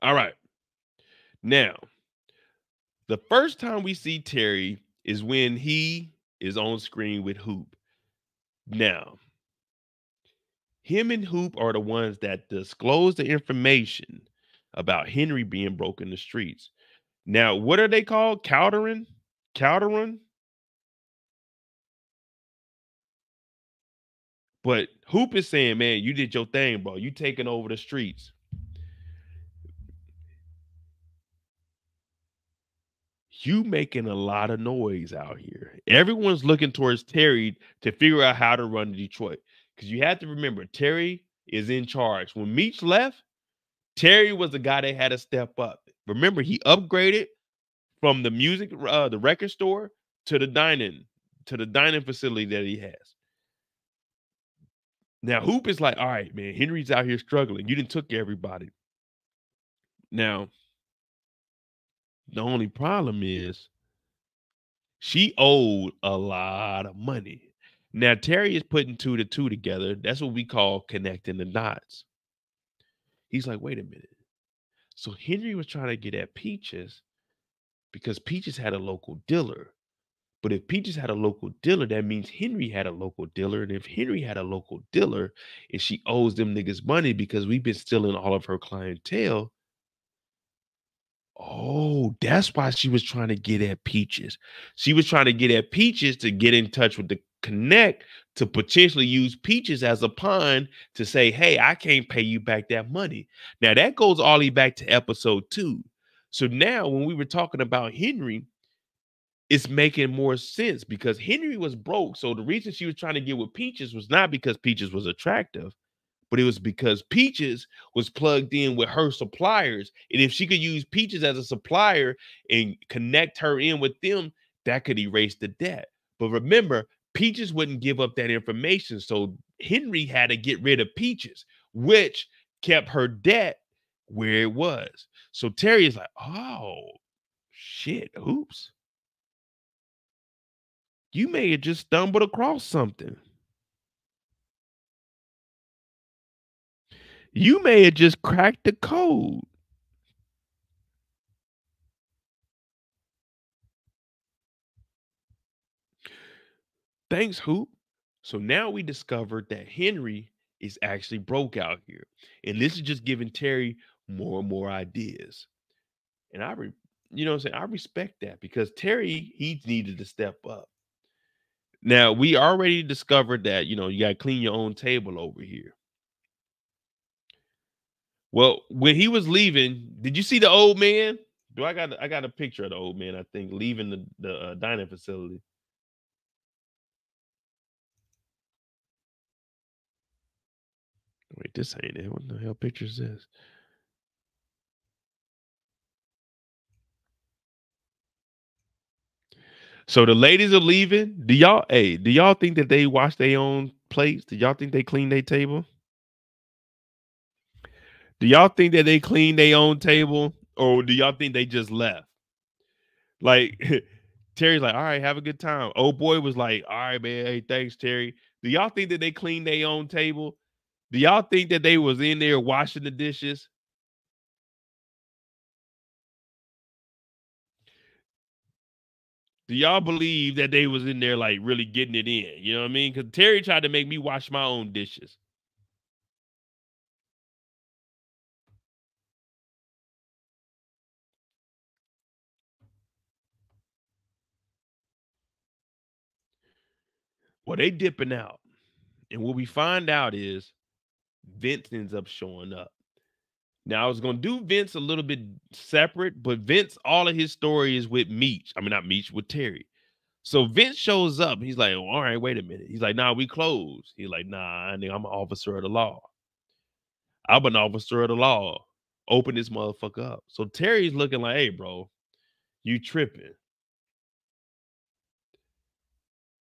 All right. Now, the first time we see Terry is when he is on screen with Hoop. Now, him and Hoop are the ones that disclose the information about Henry being broke in the streets. Now, what are they called? Countering? Countering? But Hoop is saying, man, you did your thing, bro. You taking over the streets. You making a lot of noise out here. Everyone's looking towards Terry to figure out how to run Detroit. Because you have to remember, Terry is in charge. When Meech left, Terry was the guy that had to step up. Remember, he upgraded from the the record store to the dining facility that he has. Now, Hoop is like, all right, man, Henry's out here struggling. You didn't took everybody. Now, the only problem is she owed a lot of money. Now, Terry is putting two to two together. That's what we call connecting the dots. He's like, wait a minute. So Henry was trying to get at Peaches because Peaches had a local dealer. But if Peaches had a local dealer, that means Henry had a local dealer. And if Henry had a local dealer and she owes them niggas money because we've been stealing all of her clientele, oh, that's why she was trying to get at Peaches. She was trying to get at Peaches to get in touch with the Connect to potentially use Peaches as a pawn to say, hey, I can't pay you back that money. Now, that goes all the way back to episode 2. So now when we were talking about Henry, it's making more sense because Henry was broke. So the reason she was trying to get with Peaches was not because Peaches was attractive, but it was because Peaches was plugged in with her suppliers. And if she could use Peaches as a supplier and connect her in with them, that could erase the debt. But remember, Peaches wouldn't give up that information. So Henry had to get rid of Peaches, which kept her debt where it was. So Terry is like, oh, shit, oops. You may have just stumbled across something. You may have just cracked the code. Thanks, Hoop. So now we discovered that Henry is actually broke out here. And this is just giving Terry more and more ideas. And you know what I'm saying? I respect that because Terry, he needed to step up. Now, we already discovered that, you got to clean your own table over here. Well, when he was leaving, did you see the old man? I got a picture of the old man, I think, leaving the dining facility. Wait, this ain't it. What the hell picture is this? So the ladies are leaving. Do y'all think that they wash their own plates? Do y'all think they clean their table? Do y'all think that they clean their own table? Or do y'all think they just left? Like Terry's like, all right, have a good time. Old boy was like, all right, man. Hey, thanks, Terry. Do y'all think that they cleaned their own table? Do y'all think that they was in there washing the dishes? Do y'all believe that they was in there like really getting it in? You know what I mean? Because Terry tried to make me wash my own dishes. Well, they dipping out. And what we find out is Vince ends up showing up. Now I was gonna do Vince a little bit separate, but Vince, all of his story is with Meech. I mean, not Meech, with Terry. So Vince shows up. He's like, all right, wait a minute. He's like, nah, we closed. He's like, nah, nigga, I'm an officer of the law. I'm an officer of the law. Open this motherfucker up. So Terry's looking like, hey, bro, you tripping.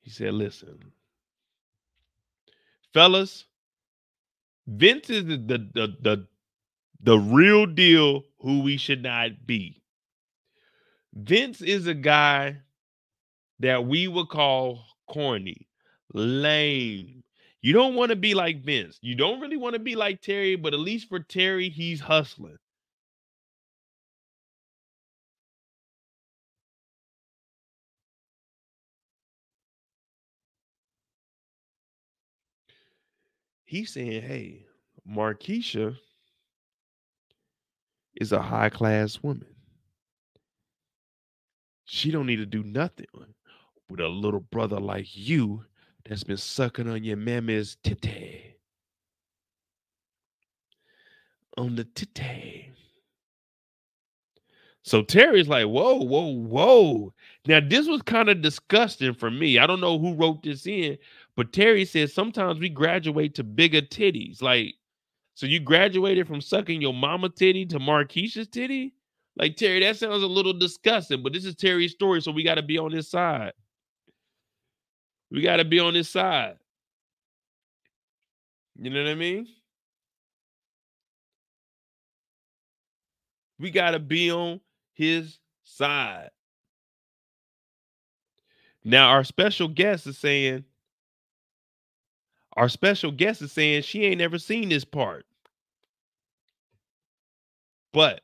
He said, listen, fellas, Vince is the real deal who we should not be. Vince is a guy that we would call corny, lame. You don't want to be like Vince. You don't really want to be like Terry, but at least for Terry, he's hustling. He's saying, hey, Markeisha is a high class woman. She don't need to do nothing with a little brother like you that's been sucking on your mammy's titty. On the titty. So Terry's like, whoa, whoa, whoa. Now, this was kind of disgusting for me. I don't know who wrote this in, but Terry says sometimes we graduate to bigger titties. Like, so you graduated from sucking your mama titty to Markeisha's titty? Like, Terry, that sounds a little disgusting, but this is Terry's story, so we got to be on his side. We got to be on his side. You know what I mean? We got to be on his side. Now, our special guest is saying she ain't never seen this part. But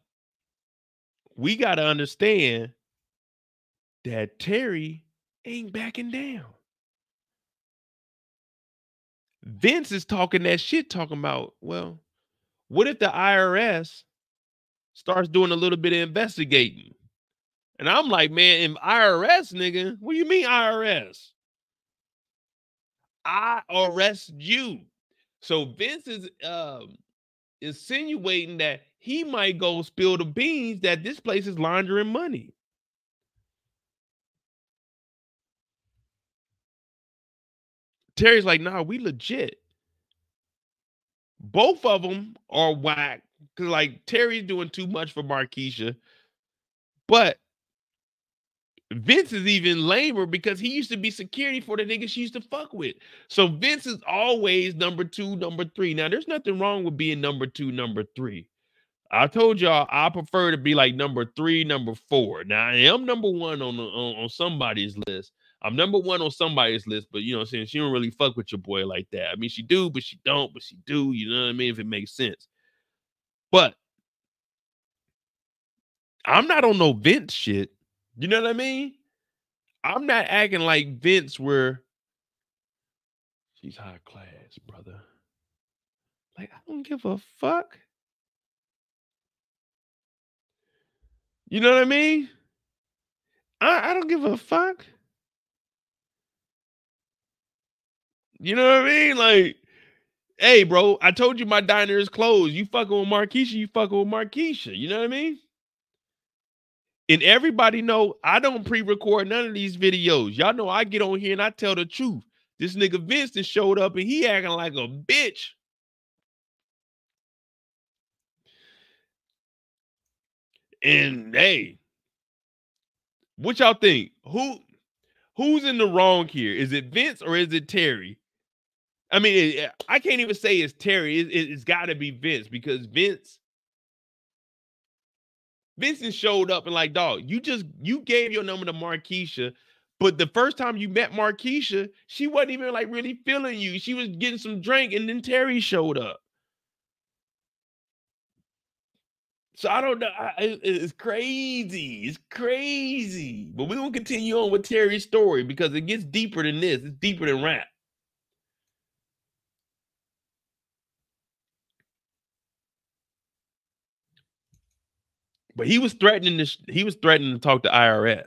we got to understand that Terry ain't backing down. Vince is talking that shit, talking about, well, what if the IRS starts doing a little bit of investigating? And I'm like, man, in IRS, nigga, what do you mean IRS? I arrest you. So Vince is insinuating that he might go spill the beans that this place is laundering money. Terry's like, nah, we legit. Both of them are whack. Cause like Terry's doing too much for Markeisha. But Vince is even lamer because he used to be security for the niggas she used to fuck with. So Vince is always number 2, number 3. Now, there's nothing wrong with being number 2, number 3. I told y'all I prefer to be like number 3, number 4. Now, I am number 1 on somebody's list. I'm number 1 on somebody's list, but you know what I'm saying? She don't really fuck with your boy like that. I mean, she do, but she don't, but she do. You know what I mean? If it makes sense. But I'm not on no Vince shit. You know what I mean? I'm not acting like Vince where she's high class, brother. Like, I don't give a fuck. You know what I mean? I don't give a fuck. You know what I mean? Like, hey, bro, I told you my diner is closed. You fucking with Markeisha, you fucking with Markeisha. You know what I mean? And everybody know I don't pre-record none of these videos. Y'all know I get on here and I tell the truth. This nigga Vincent showed up and he acting like a bitch. And hey, what y'all think? Who's in the wrong here? Is it Vince or is it Terry? I mean, I can't even say it's Terry. It's got to be Vince because Vincent showed up and like, dog, you gave your number to Markeisha, but the first time you met Markeisha, she wasn't even like really feeling you. She was getting some drink, and then Terry showed up. So I don't know. It's crazy. It's crazy. But we're gonna continue on with Terry's story because it gets deeper than this. It's deeper than rap. But he was threatening to talk to IRS.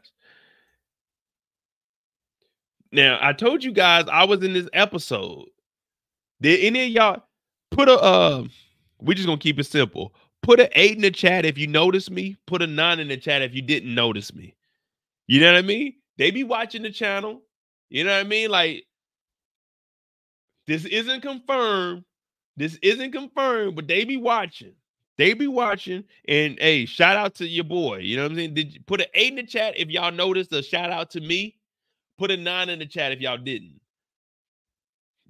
Now, I told you guys I was in this episode. Did any of y'all put a we're just gonna keep it simple. Put an 8 in the chat if you notice me. Put a 9 in the chat if you didn't notice me. You know what I mean? They be watching the channel. You know what I mean? Like, this isn't confirmed. This isn't confirmed, but they be watching. They be watching. And hey, shout out to your boy. You know what I'm saying? Did you put an 8 in the chat if y'all noticed a shout out to me? Put a 9 in the chat if y'all didn't.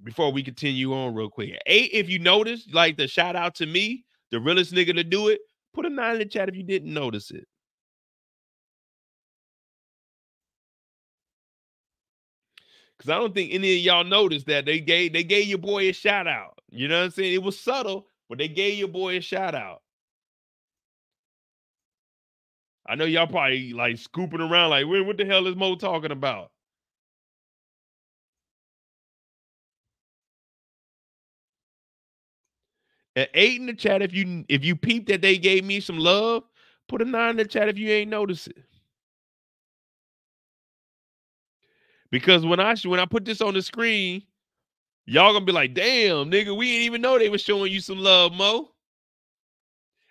Before we continue on real quick. 8 if you noticed, like the shout out to me, the realest nigga to do it. Put a 9 in the chat if you didn't notice it. Because I don't think any of y'all noticed that they gave your boy a shout out. You know what I'm saying? It was subtle, but they gave your boy a shout out. I know y'all probably like scooping around like, what the hell is Mo talking about? An 8 in the chat if you peep that they gave me some love. Put a 9 in the chat if you ain't noticed it. Because when I put this on the screen, y'all gonna be like, damn, nigga, we didn't even know they were showing you some love, Mo.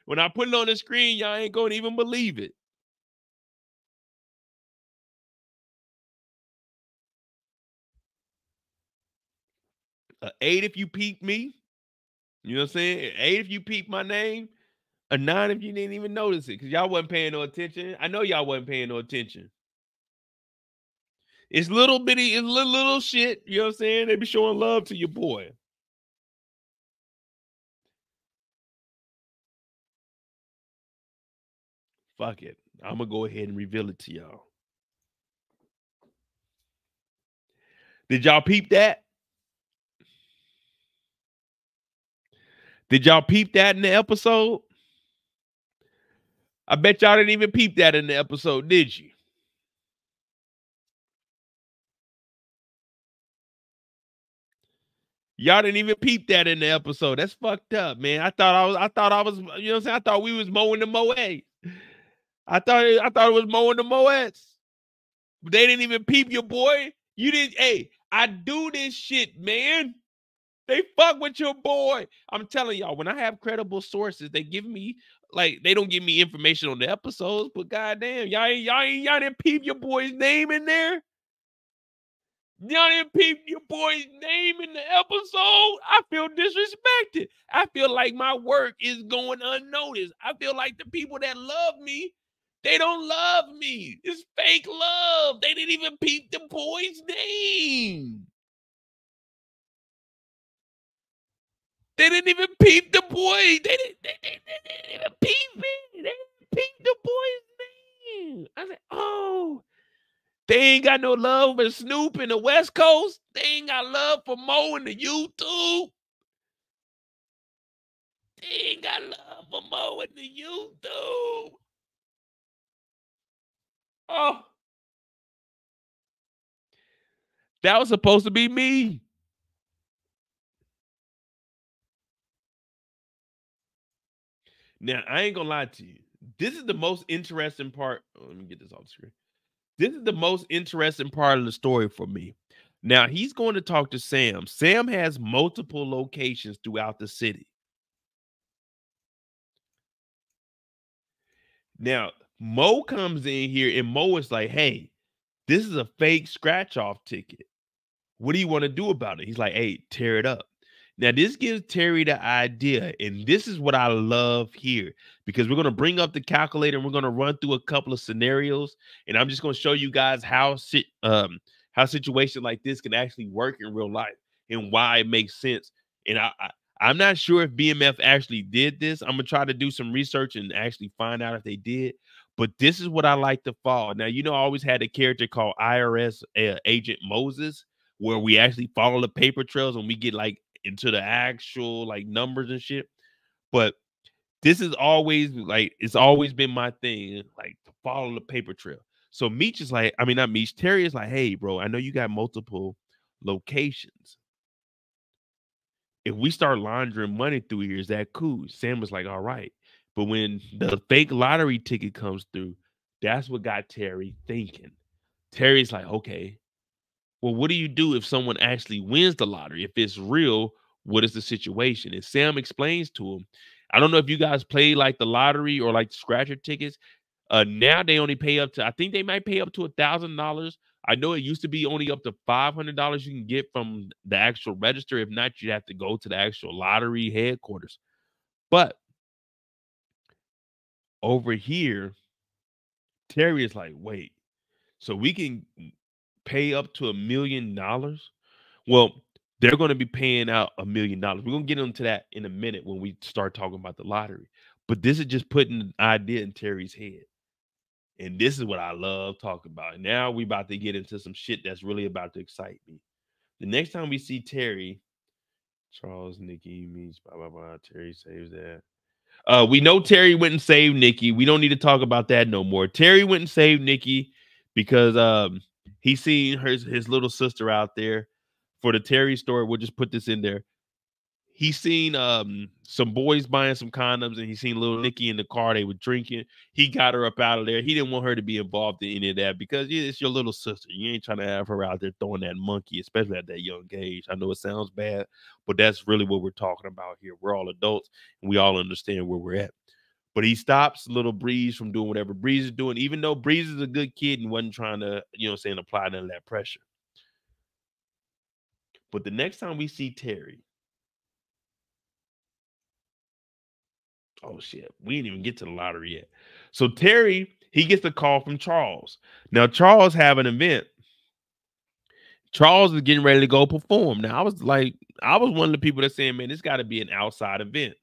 When I put it on the screen, y'all ain't gonna even believe it. A 8 if you peep me. You know what I'm saying? 8 if you peep my name. A 9 if you didn't even notice it. Because y'all wasn't paying no attention. I know y'all wasn't paying no attention. It's little bitty, it's little shit. You know what I'm saying? They be showing love to your boy. Fuck it. I'm gonna go ahead and reveal it to y'all. Did y'all peep that? Did y'all peep that in the episode? I bet y'all didn't even peep that in the episode, did you? Y'all didn't even peep that in the episode. That's fucked up, man. I thought I was, you know what I'm saying? I thought we was mowing the Moeds. I thought it was mowing the Moeds. They didn't even peep your boy. You didn't, hey, I do this shit, man. They fuck with your boy. I'm telling y'all, when I have credible sources, they give me, like, they don't give me information on the episodes, but goddamn, y'all didn't peep your boy's name in there. Y'all didn't peep your boy's name in the episode. I feel disrespected. I feel like my work is going unnoticed. I feel like the people that love me, they don't love me. It's fake love. They didn't even peep the boy's name. They didn't even peep the boy. They didn't even peep me. They didn't peep the boy's name. I said, oh, they ain't got no love for Snoop in the West Coast. They ain't got love for Mo in the YouTube. They ain't got love for Mo in the YouTube. Oh, that was supposed to be me. Now, I ain't gonna lie to you. This is the most interesting part. Oh, let me get this off the screen. This is the most interesting part of the story for me. Now, he's going to talk to Sam. Sam has multiple locations throughout the city. Now, Mo comes in here and Mo is like, hey, this is a fake scratch off ticket. What do you want to do about it? He's like, hey, tear it up. Now, this gives Terry the idea, and this is what I love here, because we're going to bring up the calculator and we're going to run through a couple of scenarios, and I'm just going to show you guys how situations like this can actually work in real life and why it makes sense. And I'm not sure if BMF actually did this. I'm going to try to do some research and actually find out if they did. But this is what I like to follow. Now, you know, I always had a character called IRS Agent Moses, where we actually follow the paper trails and we get like into the actual like numbers and shit. But this is always like, it's always been my thing, like to follow the paper trail. So Meech is like, I mean, not Meech, Terry is like, hey, bro, I know you got multiple locations. If we start laundering money through here, is that cool? Sam was like, all right. But when the fake lottery ticket comes through, that's what got Terry thinking. Terry's like, okay, well, what do you do if someone actually wins the lottery? If it's real, what is the situation? And Sam explains to him. I don't know if you guys play like the lottery or like scratcher tickets. Now they only pay up to, I think they might pay up to $1,000. I know it used to be only up to $500 you can get from the actual register. If not, you'd have to go to the actual lottery headquarters. But over here, Terry is like, wait, so we can pay up to $1 million? Well, they're going to be paying out $1 million. We're going to get into that in a minute when we start talking about the lottery. But this is just putting an idea in Terry's head. And this is what I love talking about. And now we about to get into some shit that's really about to excite me. The next time we see Terry, Charles, Nikki, Meech, blah, blah, blah, Terry saves that. We know Terry went and saved Nikki. We don't need to talk about that no more. Terry went and saved Nikki because he seen his little sister out there. For the Terry story, we'll just put this in there. he seen some boys buying some condoms, and he seen little Nikki in the car. They were drinking. He got her up out of there. He didn't want her to be involved in any of that because it's your little sister. You ain't trying to have her out there throwing that monkey, especially at that young age. I know it sounds bad, but that's really what we're talking about here. We're all adults and we all understand where we're at. But he stops little Breeze from doing whatever Breeze is doing, even though Breeze is a good kid and wasn't trying to, apply none of that pressure. But the next time we see Terry, oh shit, we didn't even get to the lottery yet. So Terry, he gets a call from Charles. Now Charles have an event. Charles is getting ready to go perform. Now I was one of the people that saying, man, this got to be an outside event.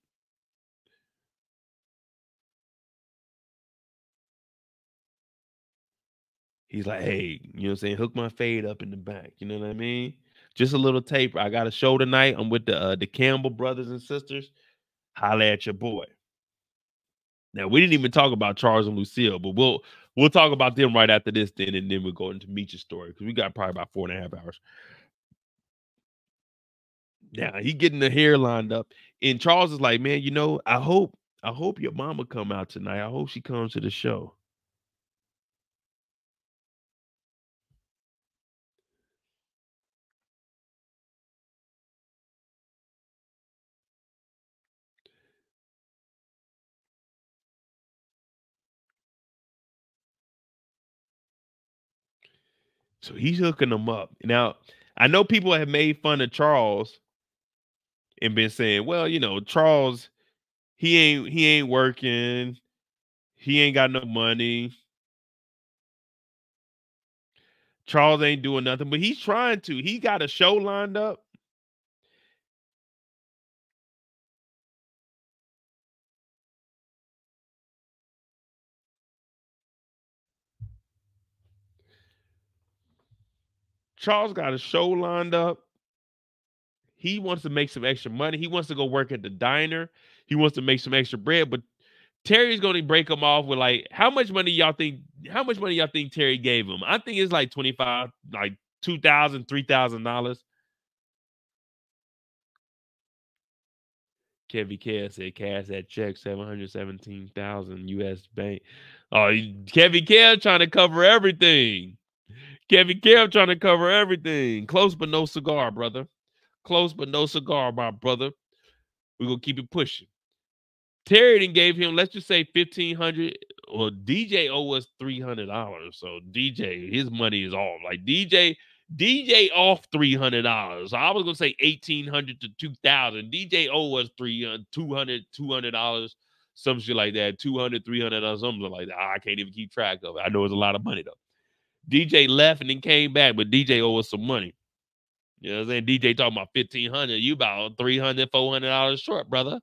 He's like, hey, you know what I'm saying? Hook my fade up in the back. You know what I mean? Just a little taper. I got a show tonight. I'm with the Campbell brothers and sisters. Holla at your boy. Now we didn't even talk about Charles and Lucille, but we'll talk about them right after this then, and then we'll go into Meech's story because we got probably about 4.5 hours. Now he getting the hair lined up, and Charles is like, man, I hope your mama come out tonight. I hope she comes to the show. So he's hooking them up. Now, I know people have made fun of Charles and been saying, well, Charles, he ain't working. He ain't got no money. Charles ain't doing nothing, but he's trying to. He got a show lined up. Charles got a show lined up. He wants to make some extra money. He wants to go work at the diner. He wants to make some extra bread, but Terry's going to break him off with like, how much money y'all think Terry gave him? I think it's like 25, like $2,000, $3,000. Kevin Care said cash that check, 717,000 US bank. Oh, Kevin Care trying to cover everything. Kevin Care trying to cover everything. Close but no cigar, brother. Close but no cigar, my brother. We're gonna keep it pushing. Terry then gave him, let's just say 1,500. Well, DJ owe us $300. So DJ, his money is off. Like DJ off $300. So I was gonna say 1,800 to 2,000. DJ owe us $200, some shit like that. 200, $300, something like that. I can't even keep track of it. I know it's a lot of money though. DJ left and then came back, but DJ owe us some money. You know what I'm saying? DJ talking about 1,500. You about $300, $400 short, brother.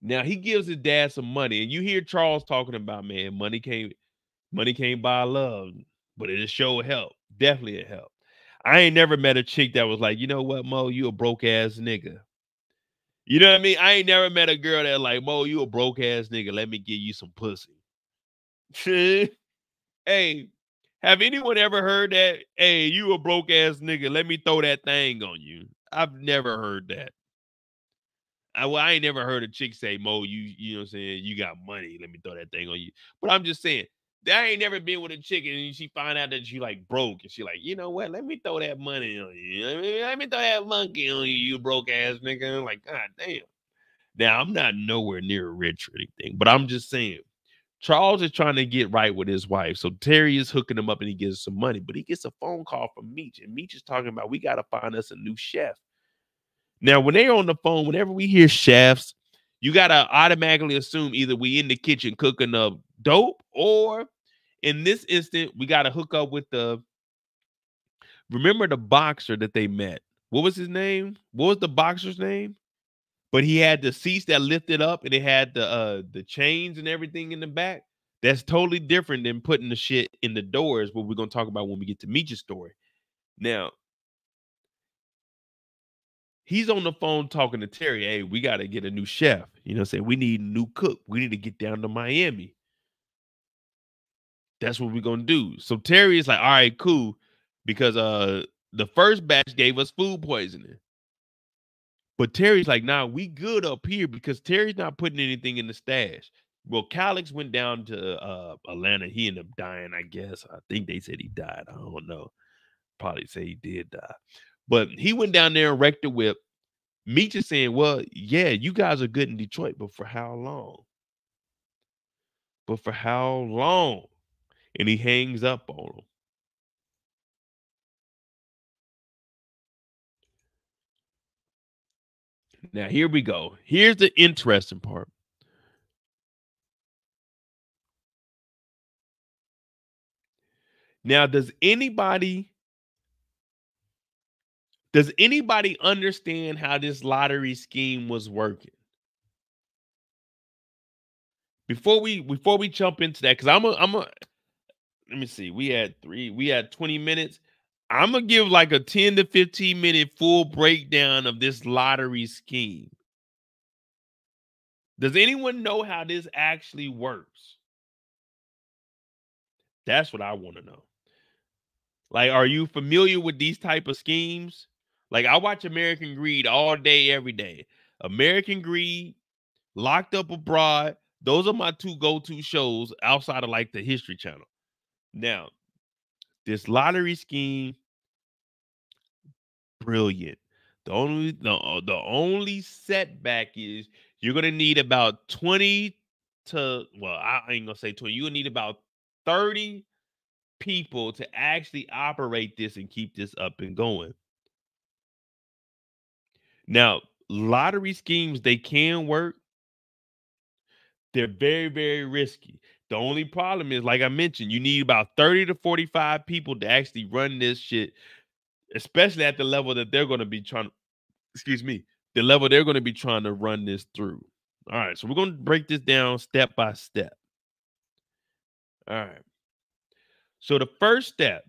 Now he gives his dad some money, and you hear Charles talking about, man, money can't buy love, but it sure help. Definitely it help. I ain't never met a chick that was like, you know what, Mo, you a broke ass nigga. You know what I mean? I ain't never met a girl that like, Mo, you a broke ass nigga. Let me give you some pussy. Hey, have anyone ever heard that? Hey, you a broke ass nigga. Let me throw that thing on you. I've never heard that. I ain't never heard a chick say, Mo, you know what I'm saying? You got money. Let me throw that thing on you. But I'm just saying, I ain't never been with a chick and she find out that you like broke and she like, you know what? Let me throw that money on you. Let me throw that monkey on you, you broke ass nigga. I'm like, God damn. Now I'm not nowhere near rich or anything, but I'm just saying, Charles is trying to get right with his wife. So Terry is hooking him up and he gets some money, but he gets a phone call from Meech, and Meech is talking about, we got to find us a new chef. Now, when they're on the phone, whenever we hear chefs, you got to automatically assume either we in the kitchen cooking up dope, or in this instant, we got to hook up with remember the boxer that they met? What was his name? What was the boxer's name? But he had the seats that lifted up and it had the chains and everything in the back. That's totally different than putting the shit in the doors, what we're going to talk about when we get to Meech's story. Now, he's on the phone talking to Terry. Hey, we got to get a new chef. You know what I'm saying? We need a new cook. We need to get down to Miami. That's what we're going to do. So Terry is like, all right, cool. Because The first batch gave us food poisoning. But Terry's like, nah, we good up here because Terry's not putting anything in the stash. Well, Calix went down to Atlanta. He ended up dying, I guess. I think they said he died. I don't know. Probably say he did die. But he went down there and wrecked the whip. Meech is saying, well, yeah, you guys are good in Detroit, but for how long? But for how long? And he hangs up on him. Now, here we go. Here's the interesting part. Now, does anybody understand how this lottery scheme was working? Before we jump into that, because I'm a let me see. We had 20 minutes. I'm gonna give like a 10 to 15 minute full breakdown of this lottery scheme. Does anyone know how this actually works? That's what I want to know. Like, are you familiar with these type of schemes? Like, I watch American Greed all day, every day. American Greed, Locked Up Abroad. Those are my two go-to shows outside of like the History Channel. Now, this lottery scheme, brilliant. The only setback is you're gonna need about 20 to, well, I ain't gonna say 20. You're gonna need about 30 people to actually operate this and keep this up and going. Now, lottery schemes, they can work. They're very, very risky. The only problem is, like I mentioned, you need about 30 to 45 people to actually run this shit, especially at the level that they're going to be trying to, excuse me, the level they're going to be trying to run this through. All right, so we're going to break this down step by step. All right. So the first step